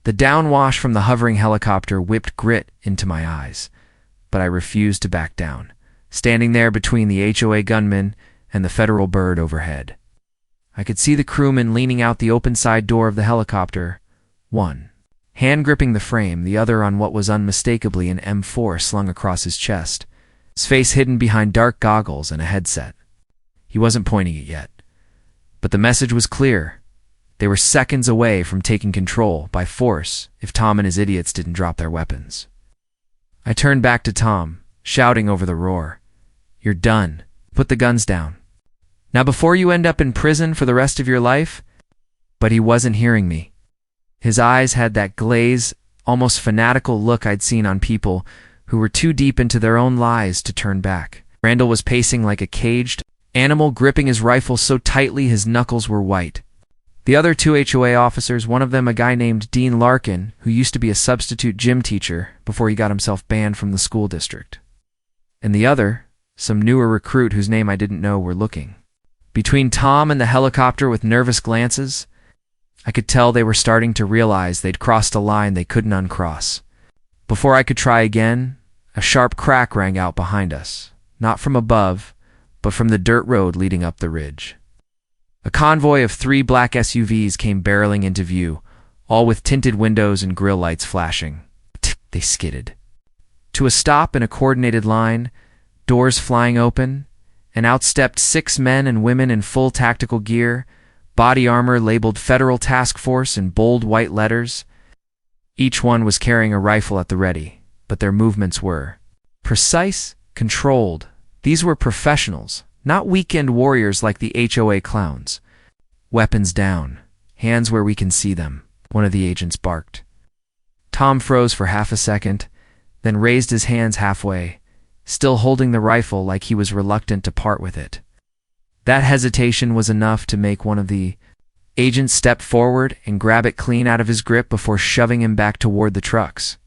The downwash from the hovering helicopter whipped grit into my eyes, but I refused to back down, standing there between the HOA gunman and the federal bird overhead. I could see the crewman leaning out the open side door of the helicopter, one hand gripping the frame, the other on what was unmistakably an M4 slung across his chest, his face hidden behind dark goggles and a headset. He wasn't pointing it yet, but the message was clear. They were seconds away from taking control by force if Tom and his idiots didn't drop their weapons. I turned back to Tom, shouting over the roar, "You're done. Put the guns down. Now before you end up in prison for the rest of your life." But he wasn't hearing me. His eyes had that glaze, almost fanatical look I'd seen on people who were too deep into their own lies to turn back. Randall was pacing like a caged animal, gripping his rifle so tightly his knuckles were white. The other two HOA officers, one of them a guy named Dean Larkin, who used to be a substitute gym teacher before he got himself banned from the school district, and the other, some newer recruit whose name I didn't know, were looking. Between Tom and the helicopter with nervous glances, I could tell they were starting to realize they'd crossed a line they couldn't uncross. Before I could try again, a sharp crack rang out behind us, not from above, but from the dirt road leading up the ridge. A convoy of 3 black SUVs came barreling into view, all with tinted windows and grille lights flashing. They skidded to a stop in a coordinated line, doors flying open, and out stepped 6 men and women in full tactical gear, body armor labeled Federal Task Force in bold white letters. Each one was carrying a rifle at the ready, but their movements were precise, controlled. These were professionals, not weekend warriors like the HOA clowns. "Weapons down. Hands where we can see them," one of the agents barked. Tom froze for half a second, then raised his hands halfway, still holding the rifle like he was reluctant to part with it. That hesitation was enough to make one of the agents step forward and grab it clean out of his grip before shoving him back toward the trucks.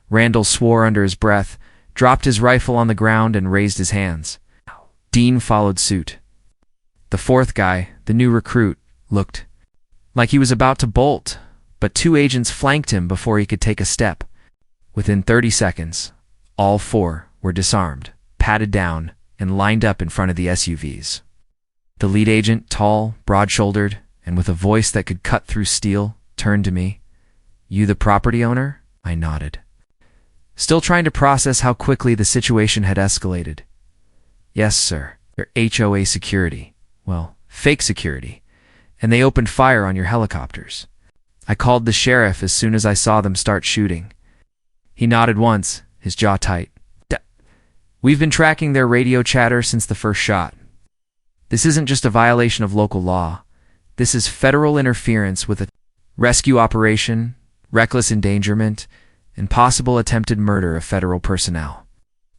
Randall swore under his breath, dropped his rifle on the ground, and raised his hands. Dean followed suit. The fourth guy, the new recruit, looked like he was about to bolt, but 2 agents flanked him before he could take a step. Within 30 seconds, all 4 were disarmed, patted down, and lined up in front of the SUVs. The lead agent, tall, broad-shouldered, and with a voice that could cut through steel, turned to me. "You the property owner?" I nodded, still trying to process how quickly the situation had escalated. "Yes, sir. They're HOA security. Well, fake security. And they opened fire on your helicopters. I called the sheriff as soon as I saw them start shooting." He nodded once, his jaw tight. "We've been tracking their radio chatter since the first shot. This isn't just a violation of local law. This is federal interference with a rescue operation, reckless endangerment, and possible attempted murder of federal personnel."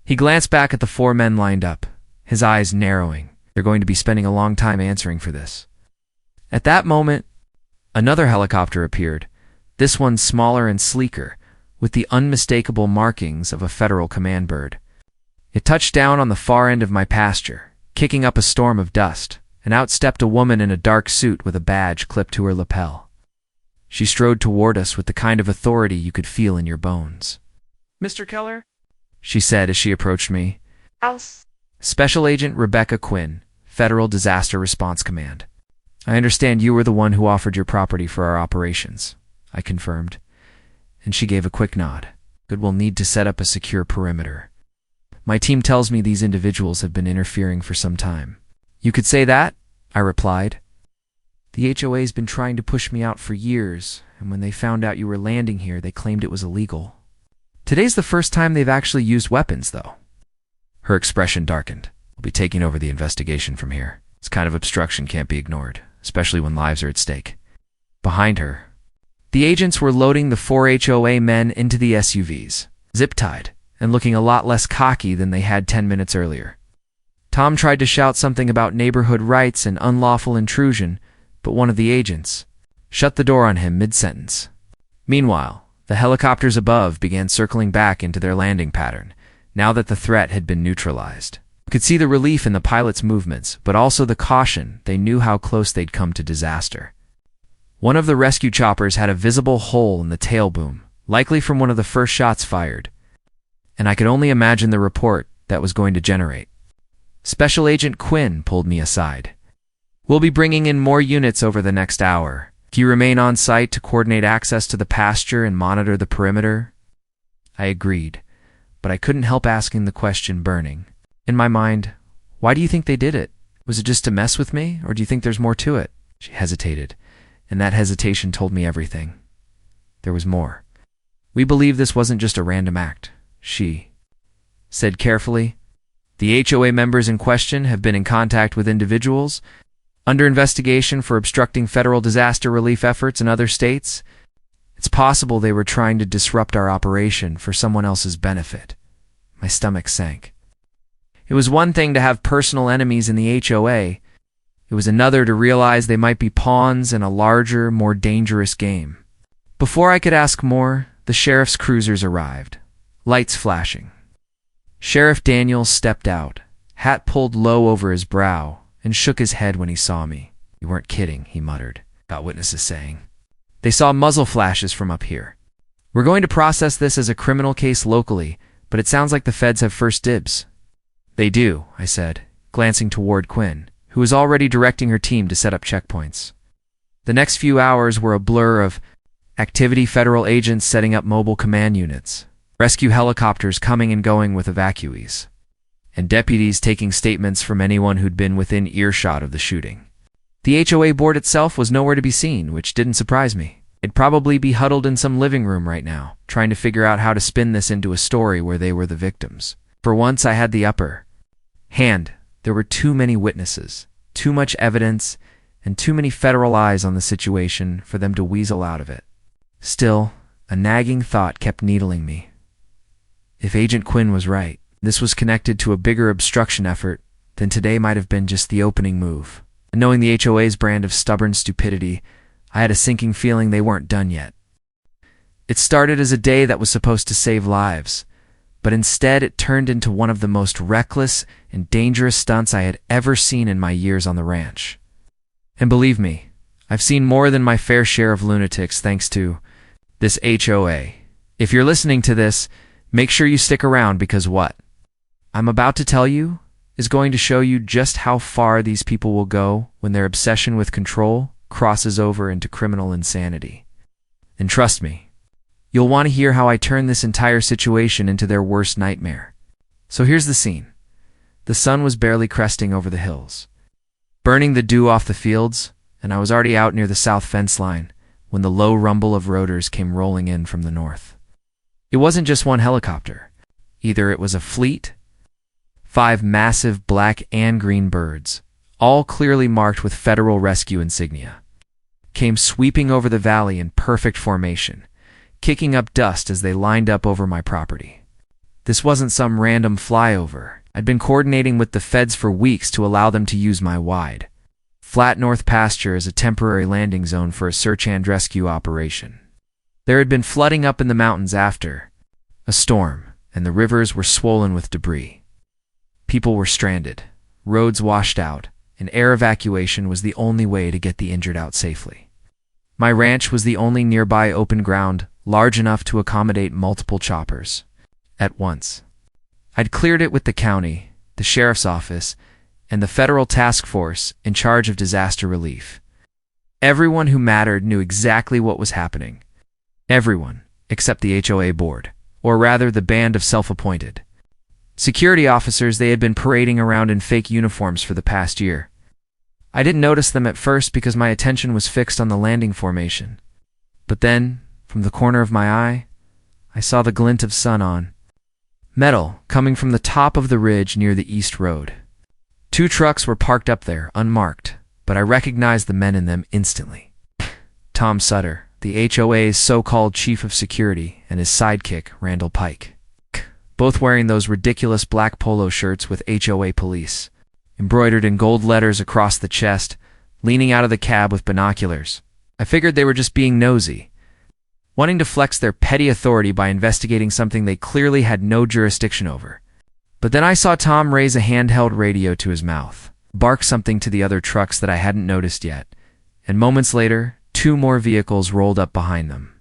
He glanced back at the 4 men lined up, his eyes narrowing. They're going to be spending a long time answering for this. At that moment, another helicopter appeared, this one smaller and sleeker, with the unmistakable markings of a federal command bird. It touched down on the far end of my pasture, kicking up a storm of dust, and out stepped a woman in a dark suit with a badge clipped to her lapel. She strode toward us with the kind of authority you could feel in your bones. "Mr. Keller?" she said as she approached me. "Special Agent Rebecca Quinn, Federal Disaster Response Command. I understand you were the one who offered your property for our operations," I confirmed, and she gave a quick nod. "Good, we'll need to set up a secure perimeter. My team tells me these individuals have been interfering for some time." "You could say that," I replied. "The HOA's been trying to push me out for years, and when they found out you were landing here, they claimed it was illegal. Today's the first time they've actually used weapons, though." Her expression darkened. "We'll be taking over the investigation from here. This kind of obstruction can't be ignored, especially when lives are at stake." Behind her, the agents were loading the 4 HOA men into the SUVs, zip-tied, and looking a lot less cocky than they had 10 minutes earlier. Tom tried to shout something about neighborhood rights and unlawful intrusion, but one of the agents shut the door on him mid-sentence. Meanwhile, the helicopters above began circling back into their landing pattern, now that the threat had been neutralized. I could see the relief in the pilot's movements, but also the caution. They knew how close they'd come to disaster. One of the rescue choppers had a visible hole in the tail boom, likely from one of the first shots fired, and I could only imagine the report that was going to generate. Special Agent Quinn pulled me aside. "We'll be bringing in more units over the next hour. Can you remain on site to coordinate access to the pasture and monitor the perimeter?" I agreed, but I couldn't help asking the question burning. In my mind, why do you think they did it? Was it just to mess with me, or do you think there's more to it? She hesitated, and that hesitation told me everything. There was more. "We believe this wasn't just a random act," she said carefully. "The HOA members in question have been in contact with individuals under investigation for obstructing federal disaster relief efforts in other states. It's possible they were trying to disrupt our operation for someone else's benefit." My stomach sank. It was one thing to have personal enemies in the HOA. It was another to realize they might be pawns in a larger, more dangerous game. Before I could ask more, the sheriff's cruisers arrived, lights flashing. Sheriff Daniels stepped out, hat pulled low over his brow, and shook his head when he saw me. "You weren't kidding," he muttered, got witnesses saying. "They saw muzzle flashes from up here. We're going to process this as a criminal case locally, but it sounds like the feds have first dibs." "They do," I said, glancing toward Quinn, who was already directing her team to set up checkpoints. The next few hours were a blur of activity, federal agents setting up mobile command units, rescue helicopters coming and going with evacuees, and deputies taking statements from anyone who'd been within earshot of the shooting. The HOA board itself was nowhere to be seen, which didn't surprise me. It'd probably be huddled in some living room right now, trying to figure out how to spin this into a story where they were the victims. For once, I had the upper hand. There were too many witnesses, too much evidence, and too many federal eyes on the situation for them to weasel out of it. Still, a nagging thought kept needling me. If Agent Quinn was right, this was connected to a bigger obstruction effort, then today might have been just the opening move. And knowing the HOA's brand of stubborn stupidity, I had a sinking feeling they weren't done yet. It started as a day that was supposed to save lives, but instead it turned into one of the most reckless and dangerous stunts I had ever seen in my years on the ranch. And believe me, I've seen more than my fair share of lunatics thanks to this HOA. If you're listening to this, make sure you stick around because what I'm about to tell you is going to show you just how far these people will go when their obsession with control crosses over into criminal insanity. And trust me, you'll want to hear how I turned this entire situation into their worst nightmare. So here's the scene. The sun was barely cresting over the hills, burning the dew off the fields, and I was already out near the south fence line when the low rumble of rotors came rolling in from the north. It wasn't just one helicopter. Either it was a fleet, 5 massive black and green birds, all clearly marked with federal rescue insignia, came sweeping over the valley in perfect formation, kicking up dust as they lined up over my property. This wasn't some random flyover. I'd been coordinating with the feds for weeks to allow them to use my wide, flat north pasture as a temporary landing zone for a search and rescue operation. There had been flooding up in the mountains after a storm, and the rivers were swollen with debris. People were stranded, roads washed out, and air evacuation was the only way to get the injured out safely. My ranch was the only nearby open ground large enough to accommodate multiple choppers at once. I'd cleared it with the county, the sheriff's office, and the federal task force in charge of disaster relief. Everyone who mattered knew exactly what was happening. Everyone, except the HOA board, or rather the band of self-appointed security officers they had been parading around in fake uniforms for the past year. I didn't notice them at first because my attention was fixed on the landing formation. But then, from the corner of my eye, I saw the glint of sun on metal coming from the top of the ridge near the east road. 2 trucks were parked up there, unmarked, but I recognized the men in them instantly. Tom Sutter, the HOA's so-called chief of security, and his sidekick, Randall Pike, both wearing those ridiculous black polo shirts with HOA police, embroidered in gold letters across the chest, leaning out of the cab with binoculars. I figured they were just being nosy, wanting to flex their petty authority by investigating something they clearly had no jurisdiction over. But then I saw Tom raise a handheld radio to his mouth, bark something to the other trucks that I hadn't noticed yet, and moments later, 2 more vehicles rolled up behind them.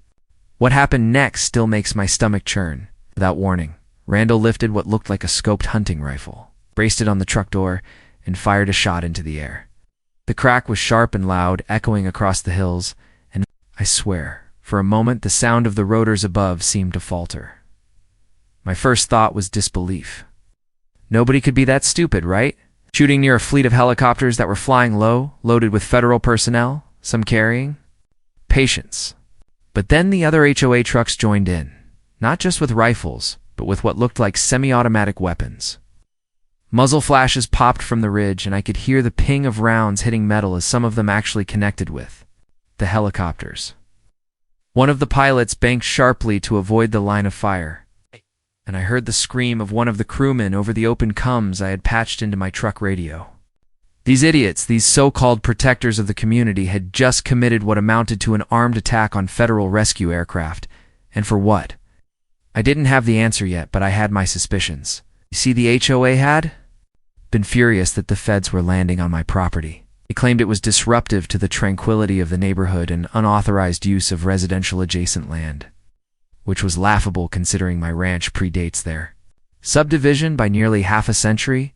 What happened next still makes my stomach churn. Without warning, Randall lifted what looked like a scoped hunting rifle, braced it on the truck door, and fired a shot into the air. The crack was sharp and loud, echoing across the hills, and I swear, for a moment the sound of the rotors above seemed to falter. My first thought was disbelief. Nobody could be that stupid, right? Shooting near a fleet of helicopters that were flying low, loaded with federal personnel, some carrying? Patience. But then the other HOA trucks joined in, not just with rifles, but with what looked like semi-automatic weapons. Muzzle flashes popped from the ridge, and I could hear the ping of rounds hitting metal as some of them actually connected with the helicopters. One of the pilots banked sharply to avoid the line of fire, and I heard the scream of one of the crewmen over the open coms I had patched into my truck radio. These idiots, these so-called protectors of the community, had just committed what amounted to an armed attack on federal rescue aircraft. And for what? I didn't have the answer yet, but I had my suspicions. You see, the HOA had been furious that the feds were landing on my property. They claimed it was disruptive to the tranquility of the neighborhood and unauthorized use of residential adjacent land, which was laughable considering my ranch predates their subdivision by nearly half a century.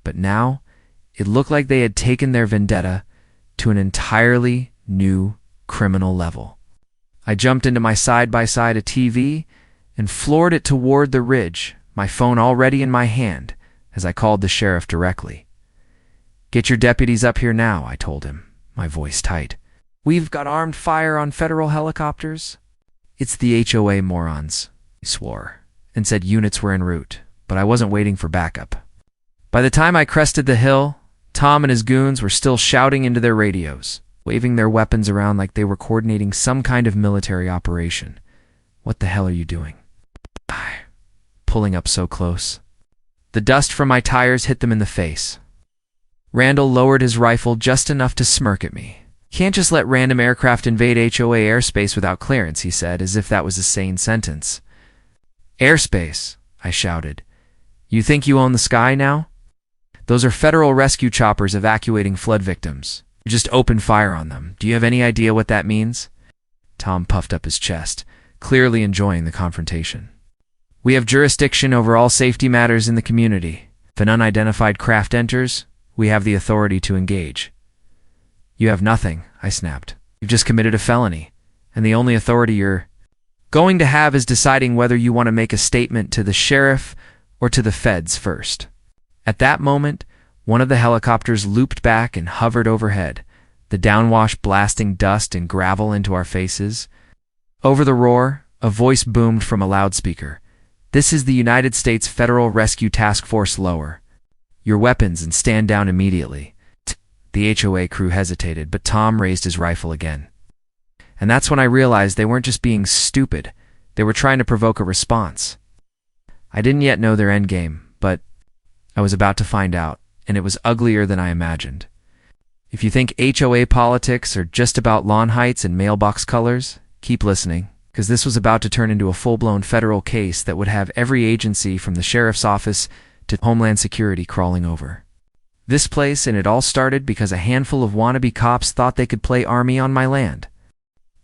But now, it looked like they had taken their vendetta to an entirely new criminal level. I jumped into my side-by-side a TV and floored it toward the ridge, my phone already in my hand, as I called the sheriff directly. "Get your deputies up here now," I told him, my voice tight. "We've got armed fire on federal helicopters." "It's the HOA morons," he swore, and said units were en route, but I wasn't waiting for backup. By the time I crested the hill, Tom and his goons were still shouting into their radios, waving their weapons around like they were coordinating some kind of military operation. "What the hell are you doing?" Pulling up so close. The dust from my tires hit them in the face. Randall lowered his rifle just enough to smirk at me. "Can't just let random aircraft invade HOA airspace without clearance," he said, as if that was a sane sentence. "Airspace," I shouted. "You think you own the sky now? Those are federal rescue choppers evacuating flood victims. You just opened fire on them. Do you have any idea what that means?" Tom puffed up his chest, clearly enjoying the confrontation. "We have jurisdiction over all safety matters in the community. If an unidentified craft enters, we have the authority to engage." "You have nothing," I snapped. "You've just committed a felony, and the only authority you're going to have is deciding whether you want to make a statement to the sheriff or to the feds first." At that moment, one of the helicopters looped back and hovered overhead, the downwash blasting dust and gravel into our faces. Over the roar, a voice boomed from a loudspeaker. "This is the United States Federal Rescue Task Force Lower. Your weapons and stand down immediately." The HOA crew hesitated, but Tom raised his rifle again. And that's when I realized they weren't just being stupid, they were trying to provoke a response. I didn't yet know their endgame, but I was about to find out, and it was uglier than I imagined. If you think HOA politics are just about lawn heights and mailbox colors, keep listening, because this was about to turn into a full-blown federal case that would have every agency from the sheriff's office to Homeland Security crawling over this place, and it all started because a handful of wannabe cops thought they could play army on my land.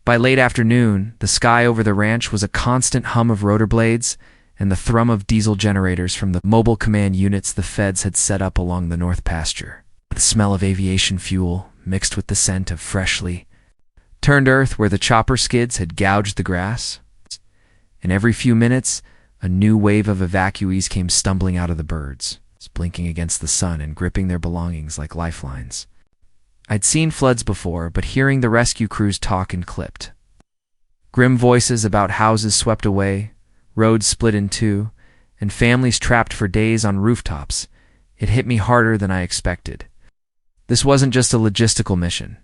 By late afternoon, the sky over the ranch was a constant hum of rotor blades and the thrum of diesel generators from the mobile command units the feds had set up along the north pasture. The smell of aviation fuel mixed with the scent of freshly turned earth where the chopper skids had gouged the grass. And every few minutes, a new wave of evacuees came stumbling out of the birds, blinking against the sun and gripping their belongings like lifelines. I'd seen floods before, but hearing the rescue crews talk and clipped. Grim voices about houses swept away, roads split in two, and families trapped for days on rooftops. It hit me harder than I expected. This wasn't just a logistical mission.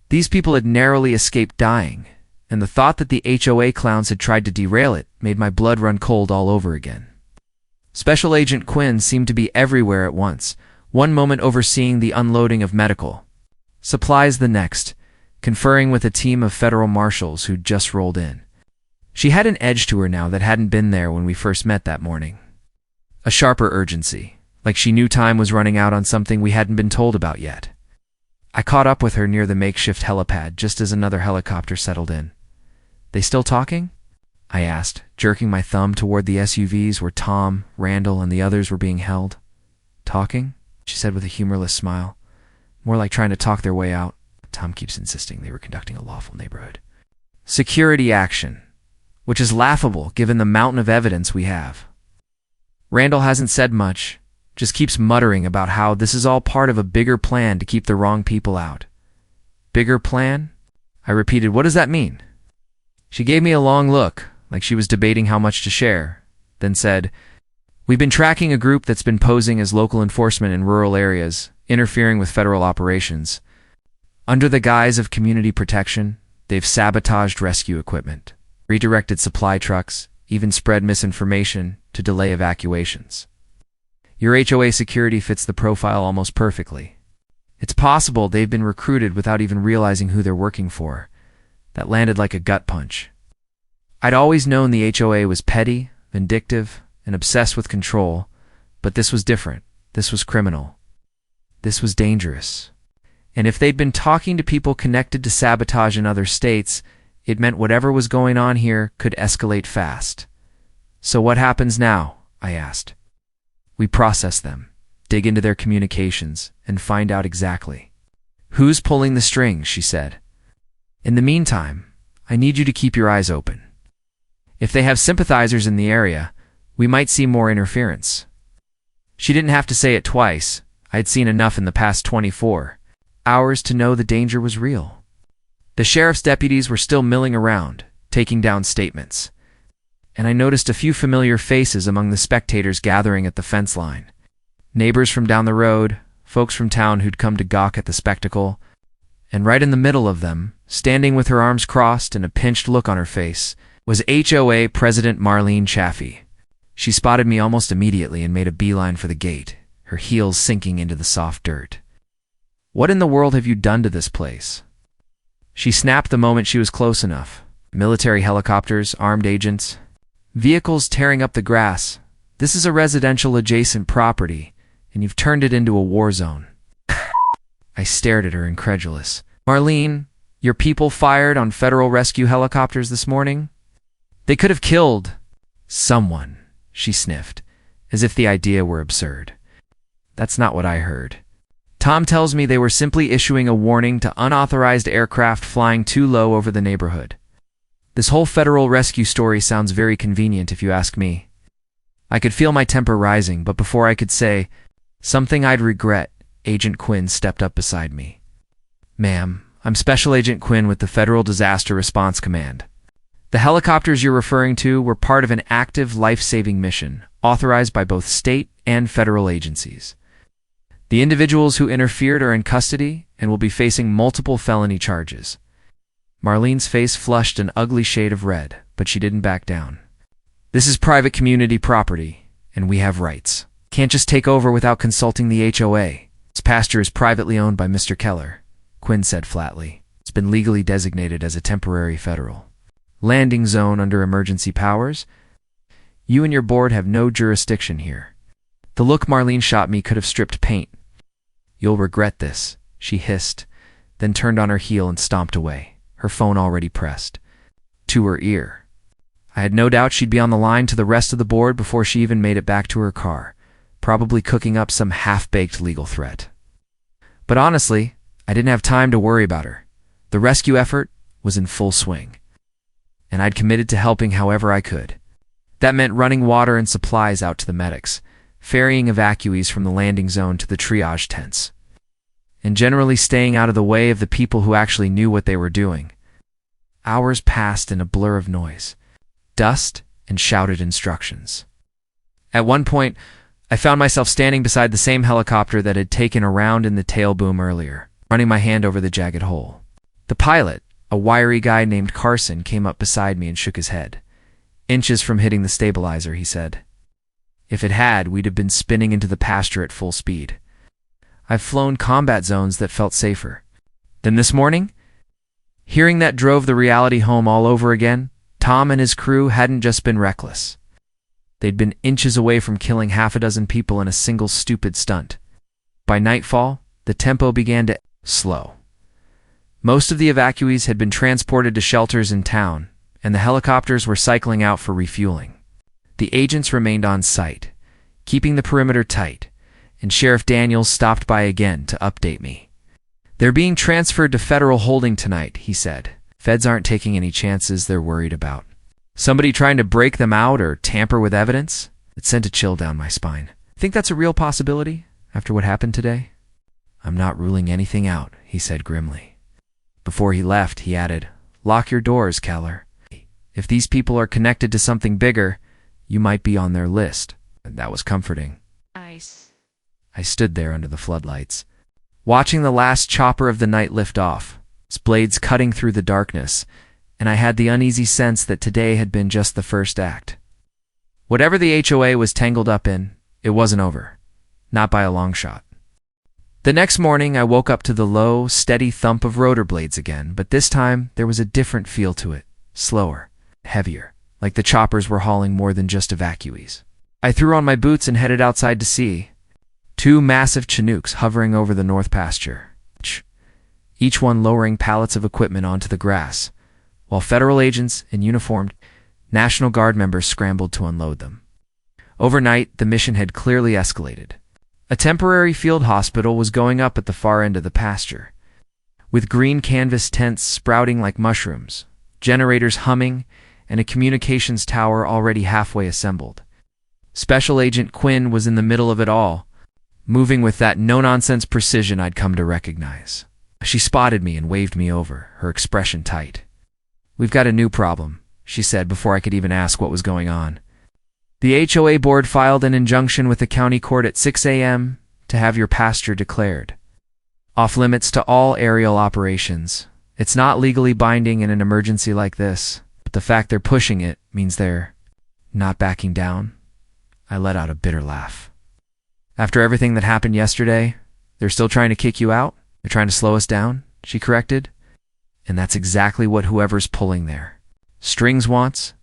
These people had narrowly escaped dying, and the thought that the HOA clowns had tried to derail it made my blood run cold all over again. Special Agent Quinn seemed to be everywhere at once, one moment overseeing the unloading of medical supplies, the next, conferring with a team of federal marshals who'd just rolled in. She had an edge to her now that hadn't been there when we first met that morning. A sharper urgency, like she knew time was running out on something we hadn't been told about yet. I caught up with her near the makeshift helipad just as another helicopter settled in. "They still talking?" I asked, jerking my thumb toward the SUVs where Tom, Randall, and the others were being held. "Talking?" she said with a humorless smile. "More like trying to talk their way out." Tom keeps insisting they were conducting a lawful neighborhood security action, which is laughable given the mountain of evidence we have. Randall hasn't said much, just keeps muttering about how this is all part of a bigger plan to keep the wrong people out. "Bigger plan?" I repeated. "What does that mean?" She gave me a long look, like she was debating how much to share, then said, "We've been tracking a group that's been posing as local enforcement in rural areas, interfering with federal operations. Under the guise of community protection, they've sabotaged rescue equipment, redirected supply trucks, even spread misinformation to delay evacuations. Your HOA security fits the profile almost perfectly. It's possible they've been recruited without even realizing who they're working for." That landed like a gut punch. I'd always known the HOA was petty, vindictive, and obsessed with control, but this was different. This was criminal. This was dangerous. And if they'd been talking to people connected to sabotage in other states, it meant whatever was going on here could escalate fast. "So what happens now?" I asked. "We process them, dig into their communications, and find out exactly who's pulling the strings," she said. "In the meantime, I need you to keep your eyes open. If they have sympathizers in the area, we might see more interference." She didn't have to say it twice. I'd seen enough in the past 24 hours to know the danger was real. The sheriff's deputies were still milling around, taking down statements. And I noticed a few familiar faces among the spectators gathering at the fence line. Neighbors from down the road, folks from town who'd come to gawk at the spectacle, and right in the middle of them, standing with her arms crossed and a pinched look on her face, was HOA President Marlene Chaffee. She spotted me almost immediately and made a beeline for the gate, her heels sinking into the soft dirt. "What in the world have you done to this place?" She snapped the moment she was close enough. Military helicopters, armed agents, vehicles tearing up the grass. "This is a residential adjacent property, and you've turned it into a war zone." I stared at her, incredulous. "Marlene, your people fired on federal rescue helicopters this morning? They could have killed someone," she sniffed, as if the idea were absurd. "That's not what I heard. Tom tells me they were simply issuing a warning to unauthorized aircraft flying too low over the neighborhood. This whole federal rescue story sounds very convenient if you ask me." I could feel my temper rising, but before I could say something I'd regret, Agent Quinn stepped up beside me. "Ma'am, I'm Special Agent Quinn with the Federal Disaster Response Command. The helicopters you're referring to were part of an active life-saving mission, authorized by both state and federal agencies. The individuals who interfered are in custody and will be facing multiple felony charges." Marlene's face flushed an ugly shade of red, but she didn't back down. "This is private community property, and we have rights. Can't just take over without consulting the HOA. This pasture is privately owned by Mr. Keller," Quinn said flatly. "It's been legally designated as a temporary federal landing zone under emergency powers. You and your board have no jurisdiction here." The look Marlene shot me could have stripped paint. "You'll regret this," she hissed, then turned on her heel and stomped away, her phone already pressed to her ear. I had no doubt she'd be on the line to the rest of the board before she even made it back to her car, probably cooking up some half-baked legal threat. But honestly, I didn't have time to worry about her. The rescue effort was in full swing, and I'd committed to helping however I could. That meant running water and supplies out to the medics, ferrying evacuees from the landing zone to the triage tents, and generally staying out of the way of the people who actually knew what they were doing. Hours passed in a blur of noise, dust, and shouted instructions. At one point, I found myself standing beside the same helicopter that had taken a round in the tail boom earlier, running my hand over the jagged hole. The pilot, a wiry guy named Carson, came up beside me and shook his head. "Inches from hitting the stabilizer," he said. "If it had, we'd have been spinning into the pasture at full speed. I've flown combat zones that felt safer. Then this morning, hearing that drove the reality home all over again. Tom and his crew hadn't just been reckless. They'd been inches away from killing half a dozen people in a single stupid stunt. By nightfall, the tempo began to slow. Most of the evacuees had been transported to shelters in town, and the helicopters were cycling out for refueling. The agents remained on site, keeping the perimeter tight, and Sheriff Daniels stopped by again to update me. "They're being transferred to federal holding tonight," he said. "Feds aren't taking any chances they're worried about. Somebody trying to break them out or tamper with evidence?" It sent a chill down my spine. "Think that's a real possibility after what happened today?" "I'm not ruling anything out," he said grimly. Before he left, he added, "Lock your doors, Keller. If these people are connected to something bigger, you might be on their list." That was comforting. Nice. I stood there under the floodlights, watching the last chopper of the night lift off, its blades cutting through the darkness, and I had the uneasy sense that today had been just the first act. Whatever the HOA was tangled up in, it wasn't over. Not by a long shot. The next morning, I woke up to the low, steady thump of rotor blades again, but this time there was a different feel to it. Slower, heavier, like the choppers were hauling more than just evacuees. I threw on my boots and headed outside to see 2 massive Chinooks hovering over the north pasture, each one lowering pallets of equipment onto the grass, while federal agents and uniformed National Guard members scrambled to unload them. Overnight, the mission had clearly escalated. A temporary field hospital was going up at the far end of the pasture, with green canvas tents sprouting like mushrooms, generators humming, and a communications tower already halfway assembled. Special Agent Quinn was in the middle of it all, moving with that no-nonsense precision I'd come to recognize. She spotted me and waved me over, her expression tight. "We've got a new problem," she said before I could even ask what was going on. "The HOA board filed an injunction with the county court at 6 a.m. to have your pasture declared off-limits to all aerial operations. It's not legally binding in an emergency like this, but the fact they're pushing it means they're not backing down." I let out a bitter laugh. "After everything that happened yesterday, they're still trying to kick you out? They're trying to slow us down?" she corrected. "And that's exactly what whoever's pulling their strings wants.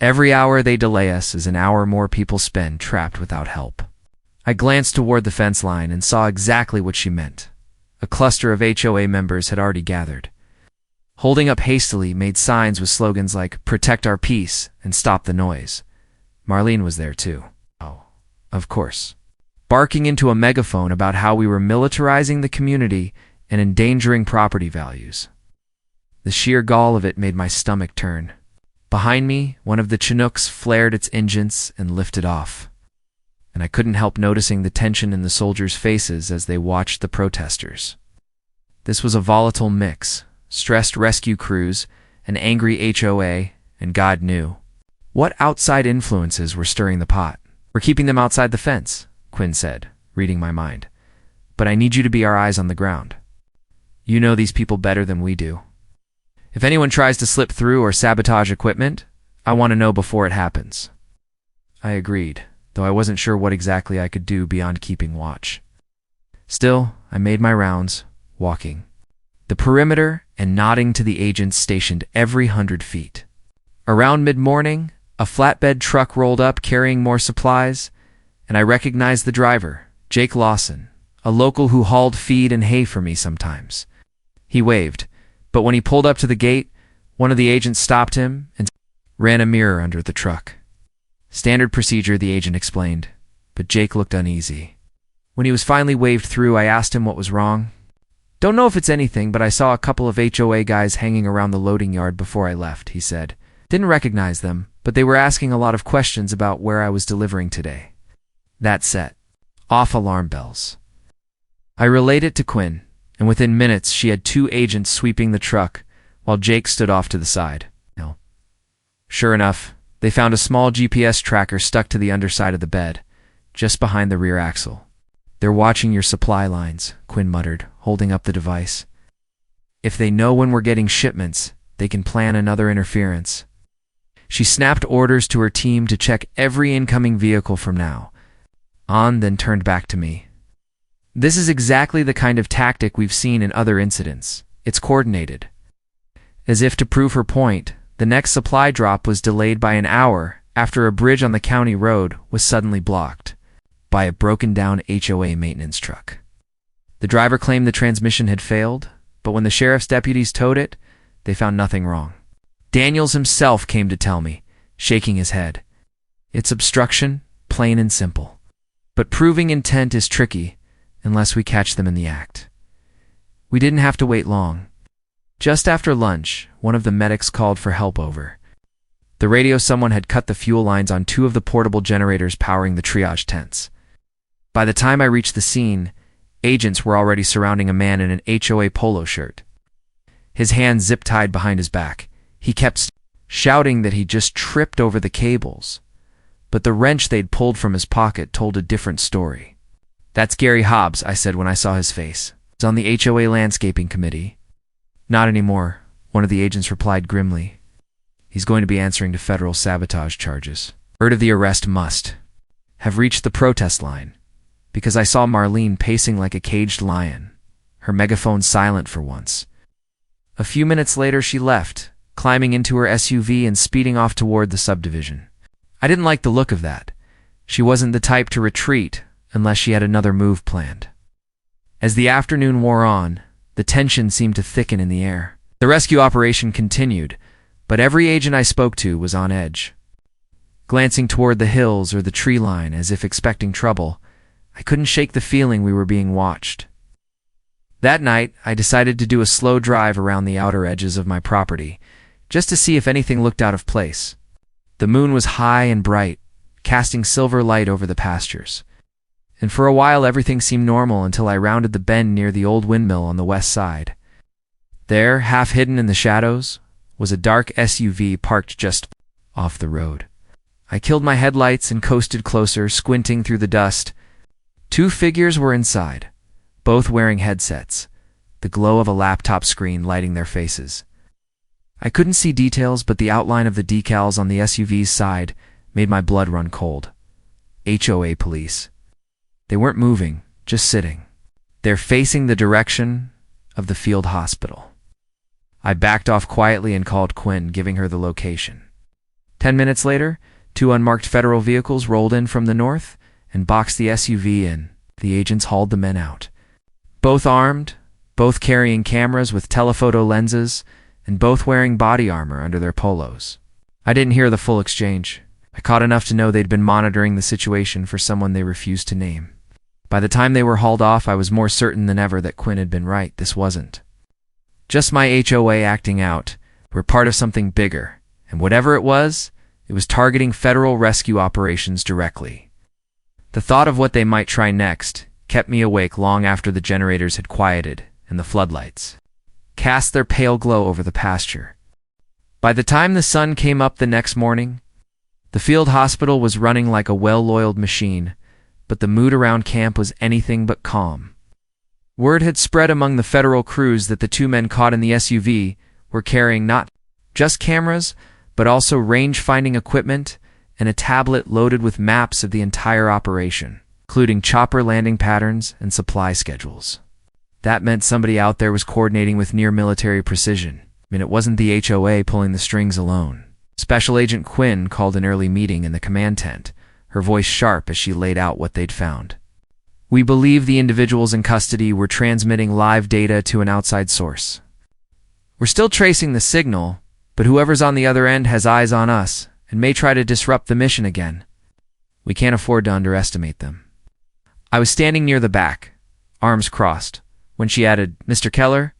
Every hour they delay us is an hour more people spend trapped without help." I glanced toward the fence line and saw exactly what she meant. A cluster of HOA members had already gathered, holding up hastily, made signs with slogans like "Protect our peace" and "Stop the noise." Marlene was there too. Oh, of course. Barking into a megaphone about how we were militarizing the community and endangering property values. The sheer gall of it made my stomach turn. Behind me, one of the Chinooks flared its engines and lifted off, and I couldn't help noticing the tension in the soldiers' faces as they watched the protesters. This was a volatile mix: stressed rescue crews, an angry HOA, and God knew what outside influences were stirring the pot. "We're keeping them outside the fence," Quinn said, reading my mind. "But I need you to be our eyes on the ground. You know these people better than we do. If anyone tries to slip through or sabotage equipment, I want to know before it happens." I agreed, though I wasn't sure what exactly I could do beyond keeping watch. Still, I made my rounds, walking the perimeter and nodding to the agents stationed every 100 feet. Around mid-morning, a flatbed truck rolled up carrying more supplies, and I recognized the driver, Jake Lawson, a local who hauled feed and hay for me sometimes. He waved, but when he pulled up to the gate, one of the agents stopped him and ran a mirror under the truck. "Standard procedure," the agent explained, but Jake looked uneasy. When he was finally waved through, I asked him what was wrong. "Don't know if it's anything, but I saw a couple of HOA guys hanging around the loading yard before I left," he said. "Didn't recognize them, but they were asking a lot of questions about where I was delivering today." That set off alarm bells. I relayed it to Quinn, and within minutes she had 2 agents sweeping the truck while Jake stood off to the side. Sure enough, they found a small GPS tracker stuck to the underside of the bed, just behind the rear axle. "They're watching your supply lines," Quinn muttered, holding up the device. "If they know when we're getting shipments, they can plan another interference." She snapped orders to her team to check every incoming vehicle from now on, then turned back to me. "This is exactly the kind of tactic we've seen in other incidents. It's coordinated." As if to prove her point, the next supply drop was delayed by an hour after a bridge on the county road was suddenly blocked by a broken-down HOA maintenance truck. The driver claimed the transmission had failed, but when the sheriff's deputies towed it, they found nothing wrong. Daniels himself came to tell me, shaking his head. It's obstruction, plain and simple. But proving intent is tricky unless we catch them in the act. We didn't have to wait long. Just after lunch, one of the medics called for help over. The radio someone had cut the fuel lines on 2 of the portable generators powering the triage tents. By the time I reached the scene, agents were already surrounding a man in an HOA polo shirt. His hands zip-tied behind his back. He kept shouting that he just tripped over the cables. But the wrench they'd pulled from his pocket told a different story. "That's Gary Hobbs," I said when I saw his face. "He's on the HOA landscaping committee." "Not anymore," one of the agents replied grimly. "He's going to be answering to federal sabotage charges." Word of the arrest must have reached the protest line, because I saw Marlene pacing like a caged lion, her megaphone silent for once. A few minutes later she left, climbing into her SUV and speeding off toward the subdivision. I didn't like the look of that. She wasn't the type to retreat unless she had another move planned. As the afternoon wore on, the tension seemed to thicken in the air. The rescue operation continued, but every agent I spoke to was on edge. Glancing toward the hills or the tree line as if expecting trouble, I couldn't shake the feeling we were being watched. That night, I decided to do a slow drive around the outer edges of my property, just to see if anything looked out of place. The moon was high and bright, casting silver light over the pastures. And for a while everything seemed normal until I rounded the bend near the old windmill on the west side. There, half hidden in the shadows, was a dark SUV parked just off the road. I killed my headlights and coasted closer, squinting through the dust. 2 figures were inside, both wearing headsets, the glow of a laptop screen lighting their faces. I couldn't see details, but the outline of the decals on the SUV's side made my blood run cold. HOA police. They weren't moving, just sitting. They're facing the direction of the field hospital. I backed off quietly and called Quinn, giving her the location. 10 minutes later, 2 unmarked federal vehicles rolled in from the north and boxed the SUV in. The agents hauled the men out. Both armed, both carrying cameras with telephoto lenses, and both wearing body armor under their polos. I didn't hear the full exchange. I caught enough to know they'd been monitoring the situation for someone they refused to name. By the time they were hauled off, I was more certain than ever that Quinn had been right. This wasn't just my HOA acting out. We're part of something bigger, and whatever it was targeting federal rescue operations directly. The thought of what they might try next kept me awake long after the generators had quieted and the floodlights cast their pale glow over the pasture. By the time the sun came up the next morning, the field hospital was running like a well-oiled machine, but the mood around camp was anything but calm. Word had spread among the federal crews that the 2 men caught in the SUV were carrying not just cameras, but also range-finding equipment and a tablet loaded with maps of the entire operation, including chopper landing patterns and supply schedules. That meant somebody out there was coordinating with near-military precision. It wasn't the HOA pulling the strings alone. Special Agent Quinn called an early meeting in the command tent, her voice sharp as she laid out what they'd found. "We believe the individuals in custody were transmitting live data to an outside source. We're still tracing the signal, but whoever's on the other end has eyes on us and may try to disrupt the mission again. We can't afford to underestimate them." I was standing near the back, arms crossed, when she added, "Mr. Keller,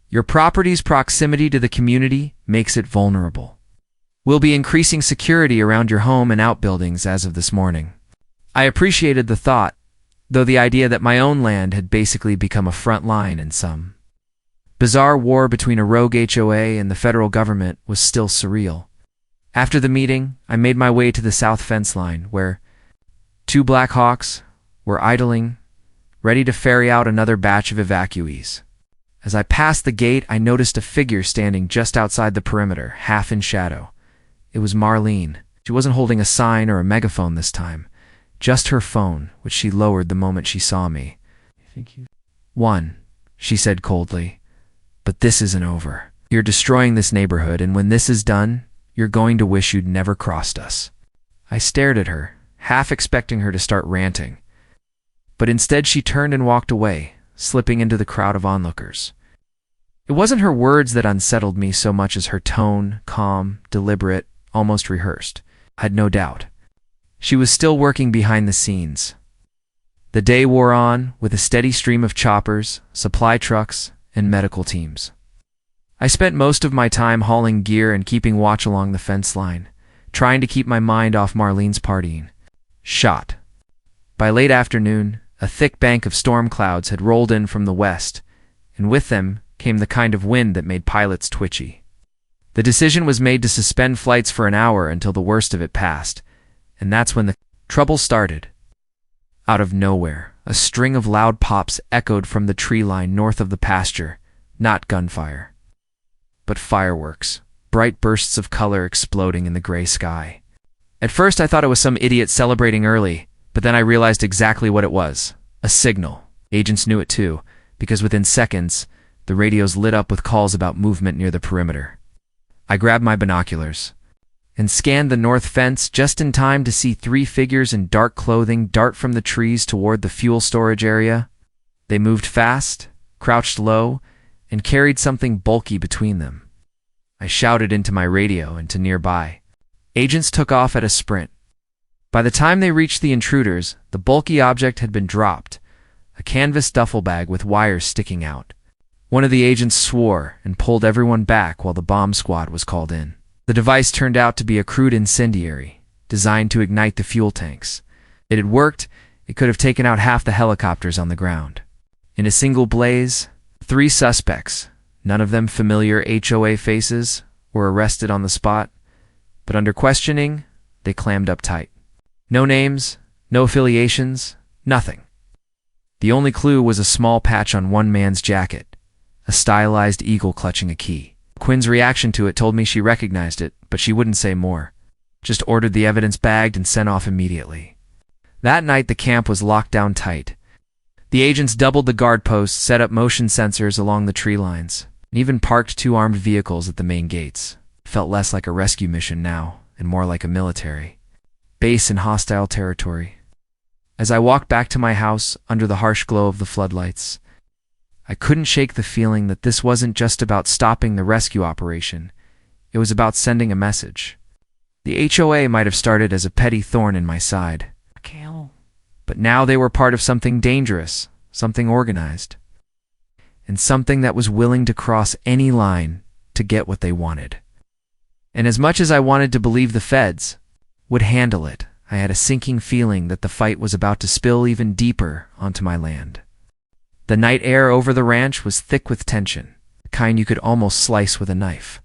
your property's proximity to the community makes it vulnerable. We'll be increasing security around your home and outbuildings as of this morning." I appreciated the thought, though the idea that my own land had basically become a front line in some bizarre war between a rogue HOA and the federal government was still surreal. After the meeting, I made my way to the south fence line, where 2 Black Hawks were idling, ready to ferry out another batch of evacuees. As I passed the gate, I noticed a figure standing just outside the perimeter, half in shadow. It was Marlene. She wasn't holding a sign or a megaphone this time, just her phone, which she lowered the moment she saw me. "One," she said coldly, "but this isn't over. You're destroying this neighborhood, and when this is done, you're going to wish you'd never crossed us." I stared at her, half expecting her to start ranting. But instead she turned and walked away, slipping into the crowd of onlookers. It wasn't her words that unsettled me so much as her tone, calm, deliberate, almost rehearsed. I had no doubt. She was still working behind the scenes. The day wore on, with a steady stream of choppers, supply trucks, and medical teams. I spent most of my time hauling gear and keeping watch along the fence line, trying to keep my mind off Marlene's partying. Shot. By late afternoon, a thick bank of storm clouds had rolled in from the west, and with them came the kind of wind that made pilots twitchy. The decision was made to suspend flights for an hour until the worst of it passed, and that's when the trouble started. Out of nowhere, a string of loud pops echoed from the tree line north of the pasture, not gunfire, but fireworks, bright bursts of color exploding in the gray sky. At first I thought it was some idiot celebrating early, but then I realized exactly what it was. A signal. Agents knew it too, because within seconds, the radios lit up with calls about movement near the perimeter. I grabbed my binoculars and scanned the north fence just in time to see 3 figures in dark clothing dart from the trees toward the fuel storage area. They moved fast, crouched low, and carried something bulky between them. I shouted into my radio and to nearby. Agents took off at a sprint. By the time they reached the intruders, the bulky object had been dropped, a canvas duffel bag with wires sticking out. One of the agents swore and pulled everyone back while the bomb squad was called in. The device turned out to be a crude incendiary, designed to ignite the fuel tanks. It had worked. It could have taken out half the helicopters on the ground. In a single blaze, 3 suspects, none of them familiar HOA faces, were arrested on the spot, but under questioning, they clammed up tight. No names, no affiliations, nothing. The only clue was a small patch on one man's jacket, a stylized eagle clutching a key. Quinn's reaction to it told me she recognized it, but she wouldn't say more. Just ordered the evidence bagged and sent off immediately. That night the camp was locked down tight. The agents doubled the guard posts, set up motion sensors along the tree lines, and even parked 2 armed vehicles at the main gates. It felt less like a rescue mission now, and more like a military base in hostile territory. As I walked back to my house under the harsh glow of the floodlights, I couldn't shake the feeling that this wasn't just about stopping the rescue operation. It was about sending a message. The HOA might have started as a petty thorn in my side, but now they were part of something dangerous, something organized, and something that was willing to cross any line to get what they wanted. And as much as I wanted to believe the feds would handle it, I had a sinking feeling that the fight was about to spill even deeper onto my land. The night air over the ranch was thick with tension, the kind you could almost slice with a knife.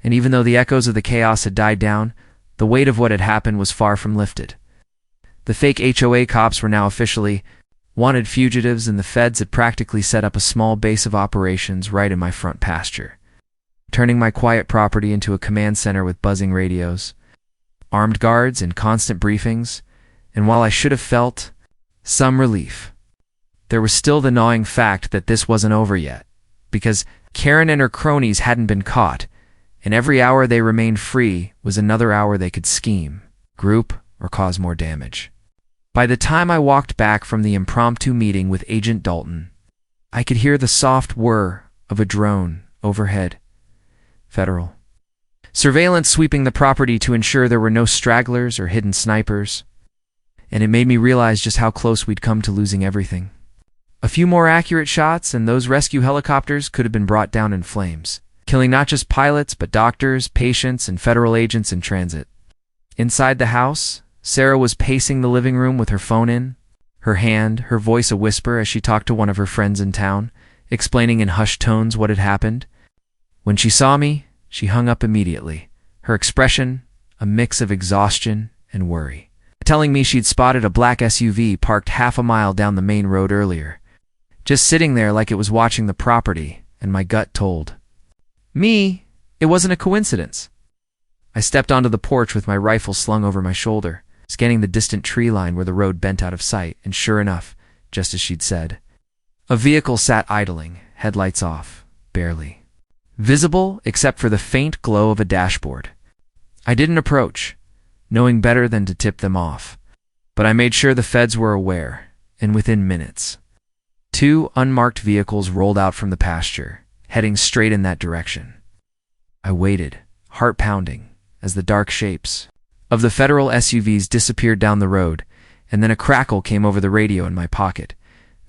And even though the echoes of the chaos had died down, the weight of what had happened was far from lifted. The fake HOA cops were now officially wanted fugitives, and the feds had practically set up a small base of operations right in my front pasture, turning my quiet property into a command center with buzzing radios, armed guards, and constant briefings. And while I should have felt some relief, there was still the gnawing fact that this wasn't over yet, because Karen and her cronies hadn't been caught, and every hour they remained free was another hour they could scheme, group, or cause more damage. By the time I walked back from the impromptu meeting with Agent Dalton, I could hear the soft whir of a drone overhead. Federal. Surveillance sweeping the property to ensure there were no stragglers or hidden snipers, and it made me realize just how close we'd come to losing everything. A few more accurate shots, and those rescue helicopters could have been brought down in flames, killing not just pilots, but doctors, patients, and federal agents in transit. Inside the house, Sarah was pacing the living room with her phone in, her voice a whisper as she talked to one of her friends in town, explaining in hushed tones what had happened. When she saw me, she hung up immediately, her expression a mix of exhaustion and worry, telling me she'd spotted a black SUV parked half a mile down the main road earlier, just sitting there like it was watching the property, and my gut told me it wasn't a coincidence. I stepped onto the porch with my rifle slung over my shoulder, scanning the distant tree line where the road bent out of sight, and sure enough, just as she'd said, a vehicle sat idling, headlights off, barely visible except for the faint glow of a dashboard. I didn't approach, knowing better than to tip them off, but I made sure the feds were aware, and within minutes. 2 unmarked vehicles rolled out from the pasture, heading straight in that direction. I waited, heart pounding, as the dark shapes of the federal SUVs disappeared down the road, and then a crackle came over the radio in my pocket.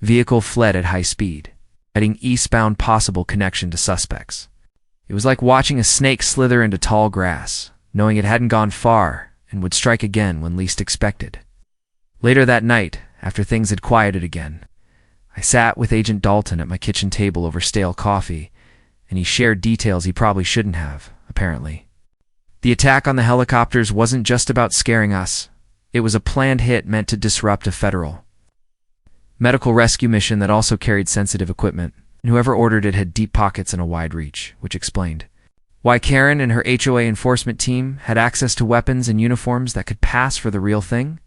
Vehicle fled at high speed, heading eastbound, possible connection to suspects. It was like watching a snake slither into tall grass, knowing it hadn't gone far and would strike again when least expected. Later that night, after things had quieted again, I sat with Agent Dalton at my kitchen table over stale coffee, and he shared details he probably shouldn't have, apparently. The attack on the helicopters wasn't just about scaring us. It was a planned hit meant to disrupt a federal medical rescue mission that also carried sensitive equipment, and whoever ordered it had deep pockets and a wide reach, which explained why Karen and her HOA enforcement team had access to weapons and uniforms that could pass for the real thing.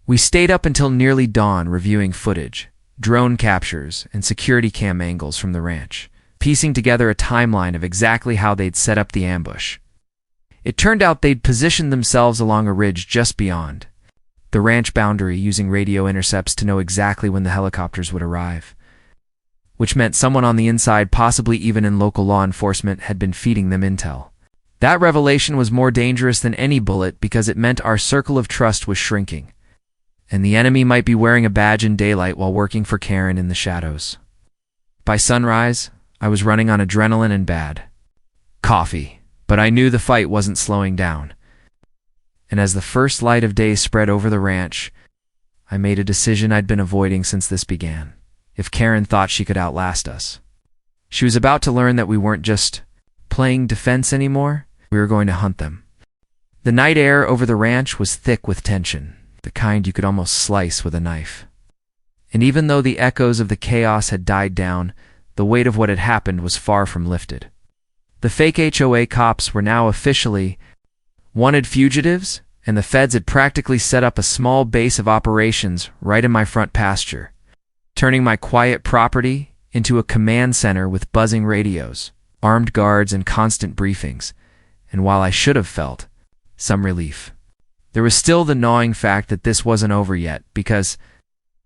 We stayed up until nearly dawn reviewing footage, drone captures, and security cam angles from the ranch, piecing together a timeline of exactly how they'd set up the ambush. It turned out they'd positioned themselves along a ridge just beyond the ranch boundary, using radio intercepts to know exactly when the helicopters would arrive, which meant someone on the inside, possibly even in local law enforcement, had been feeding them intel. That revelation was more dangerous than any bullet because it meant our circle of trust was shrinking, and the enemy might be wearing a badge in daylight while working for Karen in the shadows. By sunrise, I was running on adrenaline and bad coffee, but I knew the fight wasn't slowing down. And as the first light of day spread over the ranch, I made a decision I'd been avoiding since this began. If Karen thought she could outlast us, she was about to learn that we weren't just playing defense anymore, we were going to hunt them. The night air over the ranch was thick with tension, the kind you could almost slice with a knife. And even though the echoes of the chaos had died down, the weight of what had happened was far from lifted. The fake HOA cops were now officially wanted fugitives, and the feds had practically set up a small base of operations right in my front pasture, turning my quiet property into a command center with buzzing radios, armed guards, and constant briefings. And while I should have felt some relief, there was still the gnawing fact that this wasn't over yet, because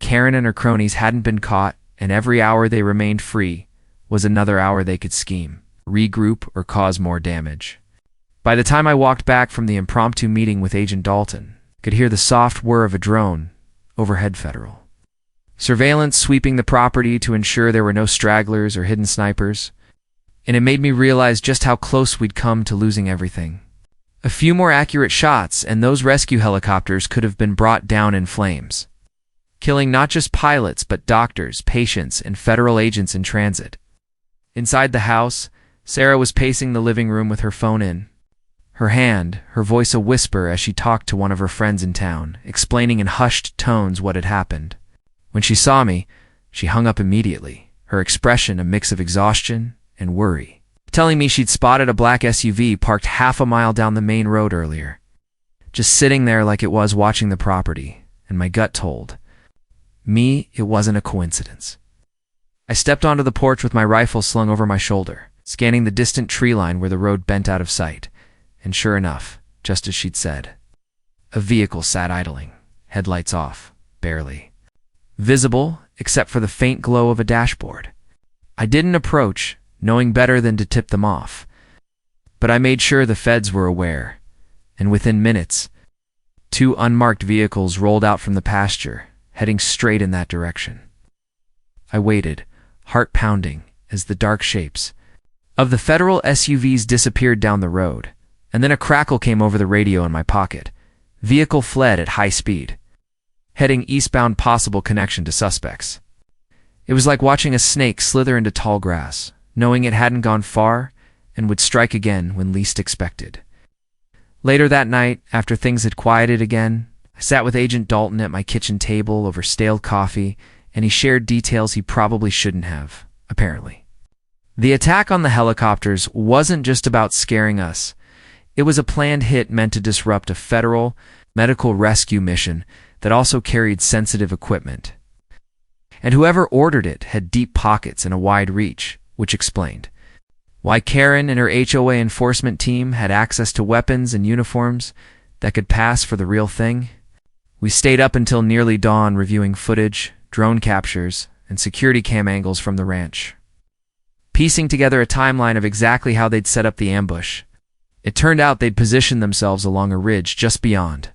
Karen and her cronies hadn't been caught, and every hour they remained free was another hour they could scheme, regroup, or cause more damage. By the time I walked back from the impromptu meeting with Agent Dalton, I could hear the soft whir of a drone overhead. Federal surveillance sweeping the property to ensure there were no stragglers or hidden snipers, and it made me realize just how close we'd come to losing everything. A few more accurate shots, and those rescue helicopters could have been brought down in flames, killing not just pilots but doctors, patients, and federal agents in transit. Inside the house, Sarah was pacing the living room with her phone in her voice a whisper as she talked to one of her friends in town, explaining in hushed tones what had happened. When she saw me, she hung up immediately, her expression a mix of exhaustion and worry, telling me she'd spotted a black SUV parked half a mile down the main road earlier, just sitting there like it was watching the property, and my gut told me it wasn't a coincidence. I stepped onto the porch with my rifle slung over my shoulder, scanning the distant tree line where the road bent out of sight. And sure enough, just as she'd said, a vehicle sat idling, headlights off, barely visible except for the faint glow of a dashboard. I didn't approach, knowing better than to tip them off, but I made sure the feds were aware, and within minutes, 2 unmarked vehicles rolled out from the pasture, heading straight in that direction. I waited, heart pounding, as the dark shapes of the federal SUVs disappeared down the road, and then a crackle came over the radio in my pocket. Vehicle fled at high speed, heading eastbound, possible connection to suspects. It was like watching a snake slither into tall grass, knowing it hadn't gone far and would strike again when least expected. Later that night, after things had quieted again, I sat with Agent Dalton at my kitchen table over stale coffee, and he shared details he probably shouldn't have, apparently. The attack on the helicopters wasn't just about scaring us. It was a planned hit meant to disrupt a federal medical rescue mission that also carried sensitive equipment. And whoever ordered it had deep pockets and a wide reach, which explained why Karen and her HOA enforcement team had access to weapons and uniforms that could pass for the real thing. We stayed up until nearly dawn reviewing footage, drone captures, and security cam angles from the ranch. Piecing together a timeline of exactly how they'd set up the ambush, it turned out they'd positioned themselves along a ridge just beyond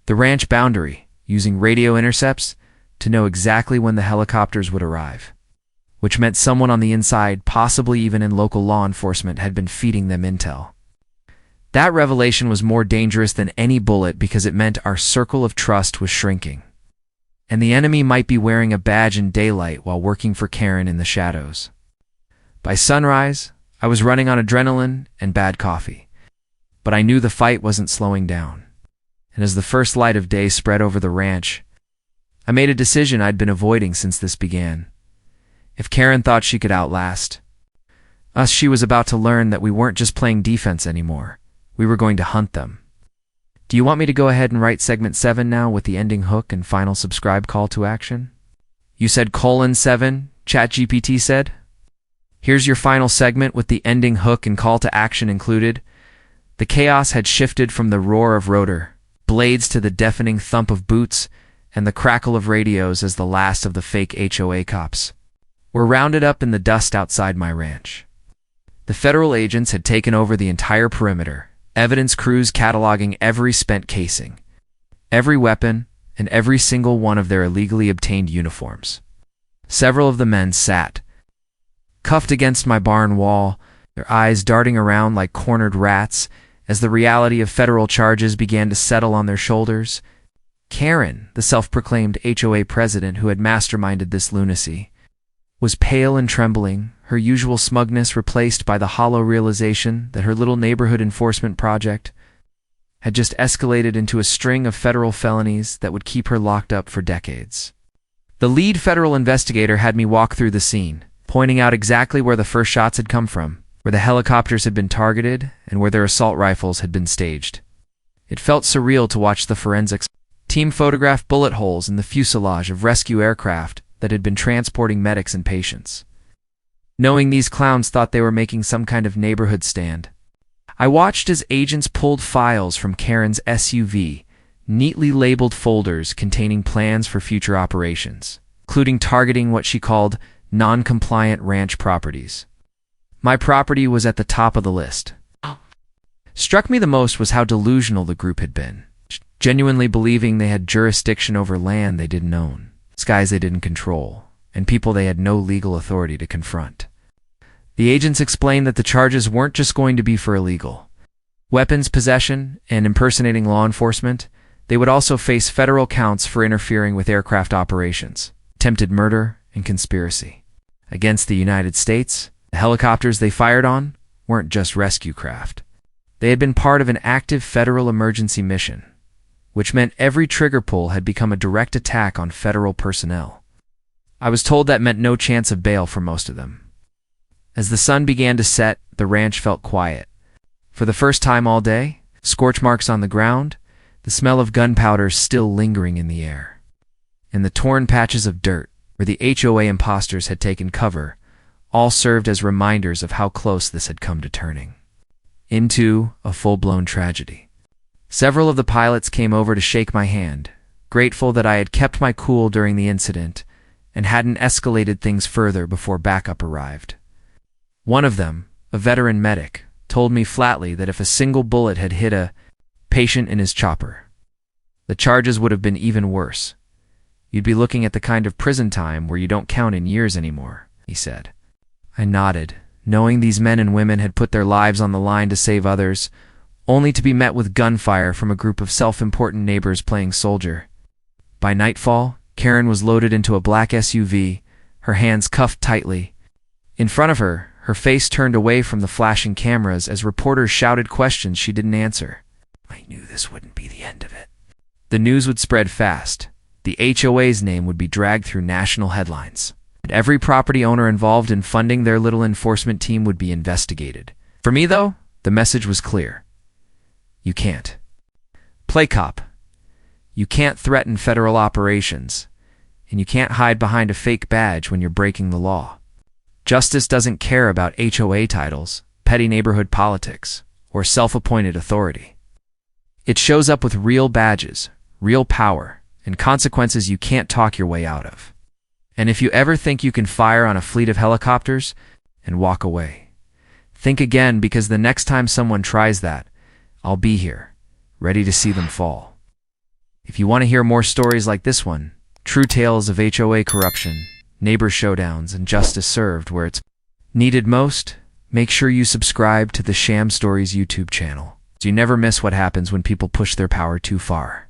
the ranch boundary, using radio intercepts to know exactly when the helicopters would arrive, which meant someone on the inside, possibly even in local law enforcement, had been feeding them intel. That revelation was more dangerous than any bullet because it meant our circle of trust was shrinking, and the enemy might be wearing a badge in daylight while working for Karen in the shadows. By sunrise, I was running on adrenaline and bad coffee, but I knew the fight wasn't slowing down. And as the first light of day spread over the ranch, I made a decision I'd been avoiding since this began. If Karen thought she could outlast us, she was about to learn that we weren't just playing defense anymore. We were going to hunt them. Do you want me to go ahead and write segment 7 now with the ending hook and final subscribe call to action? You said :7, ChatGPT said? Here's your final segment with the ending hook and call to action included. The chaos had shifted from the roar of rotor blades to the deafening thump of boots and the crackle of radios as the last of the fake HOA cops were rounded up in the dust outside my ranch. The federal agents had taken over the entire perimeter, evidence crews cataloging every spent casing, every weapon, and every single one of their illegally obtained uniforms. Several of the men sat, cuffed against my barn wall, their eyes darting around like cornered rats as the reality of federal charges began to settle on their shoulders. Karen, the self-proclaimed HOA president who had masterminded this lunacy, was pale and trembling, her usual smugness replaced by the hollow realization that her little neighborhood enforcement project had just escalated into a string of federal felonies that would keep her locked up for decades. The lead federal investigator had me walk through the scene, pointing out exactly where the first shots had come from, where the helicopters had been targeted, and where their assault rifles had been staged. It felt surreal to watch the forensics team photograph bullet holes in the fuselage of rescue aircraft that had been transporting medics and patients. Knowing these clowns thought they were making some kind of neighborhood stand, I watched as agents pulled files from Karen's SUV, neatly labeled folders containing plans for future operations, including targeting what she called non-compliant ranch properties. My property was at the top of the list. Struck me the most was how delusional the group had been, genuinely believing they had jurisdiction over land they didn't own, skies they didn't control, and people they had no legal authority to confront. The agents explained that the charges weren't just going to be for illegal weapons possession and impersonating law enforcement. They would also face federal counts for interfering with aircraft operations, attempted murder, and conspiracy against the United States. The helicopters they fired on weren't just rescue craft. They had been part of an active federal emergency mission, which meant every trigger pull had become a direct attack on federal personnel. I was told that meant no chance of bail for most of them. As the sun began to set, the ranch felt quiet. For the first time all day, scorch marks on the ground, the smell of gunpowder still lingering in the air, and the torn patches of dirt where the HOA imposters had taken cover all served as reminders of how close this had come to turning into a full-blown tragedy. Several of the pilots came over to shake my hand, grateful that I had kept my cool during the incident and hadn't escalated things further before backup arrived. One of them, a veteran medic, told me flatly that if a single bullet had hit a patient in his chopper, the charges would have been even worse. You'd be looking at the kind of prison time where you don't count in years anymore, he said. I nodded, knowing these men and women had put their lives on the line to save others, only to be met with gunfire from a group of self-important neighbors playing soldier. By nightfall, Karen was loaded into a black SUV, her hands cuffed tightly. In front of her, her face turned away from the flashing cameras as reporters shouted questions she didn't answer. I knew this wouldn't be the end of it. The news would spread fast. The HOA's name would be dragged through national headlines, and every property owner involved in funding their little enforcement team would be investigated. For me, though, the message was clear. You can't play cop. You can't threaten federal operations, and you can't hide behind a fake badge when you're breaking the law. Justice doesn't care about HOA titles, petty neighborhood politics, or self-appointed authority. It shows up with real badges, real power, and consequences you can't talk your way out of. And if you ever think you can fire on a fleet of helicopters and walk away, think again, because the next time someone tries that, I'll be here, ready to see them fall. If you want to hear more stories like this one, true tales of HOA corruption, neighbor showdowns, and justice served where it's needed most, make sure you subscribe to the Sham Stories YouTube channel so you never miss what happens when people push their power too far.